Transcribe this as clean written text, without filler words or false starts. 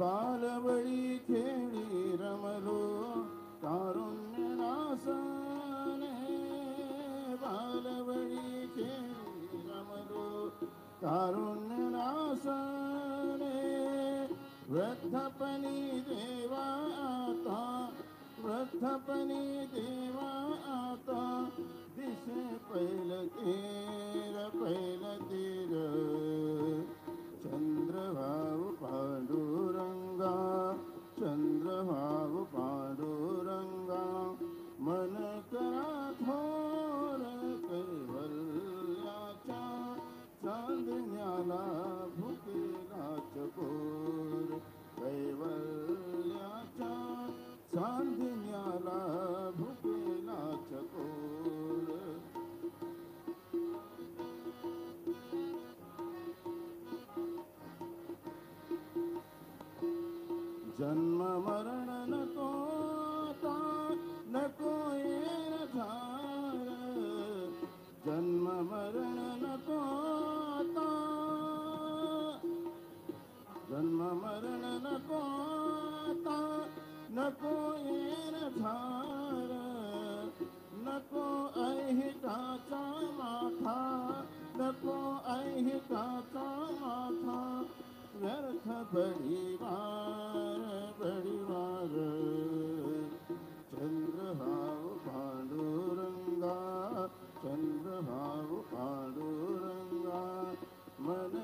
बालवळी खेळी रमलो तारुण्य नासने बालवळी खेळी रमलो तारुण्य नासने वृद्धपणी देवा आता वृद्धपणी देवा आता दिसे पैलतीर पैलतीर चंद्रभाव पांडुरंगा चंद्रभाव पांडुरंगा मन करा थोर कैवल्याच्या चांदण्याला भुकेला चकोर कैवल्याच्या चांदण्याला भुकेला चकोर जन्म मरण नको आता नको येर झार जन्म मरण नको आता जन्म मरण नको आता नको येर झार नको ऐहिकाचा माथा नको ऐहिकाचा माथा व्यर्थ बळीवार बळीवार चंद्रभाव पांडुरंगा चंद्रभाव पांडुरंगा मन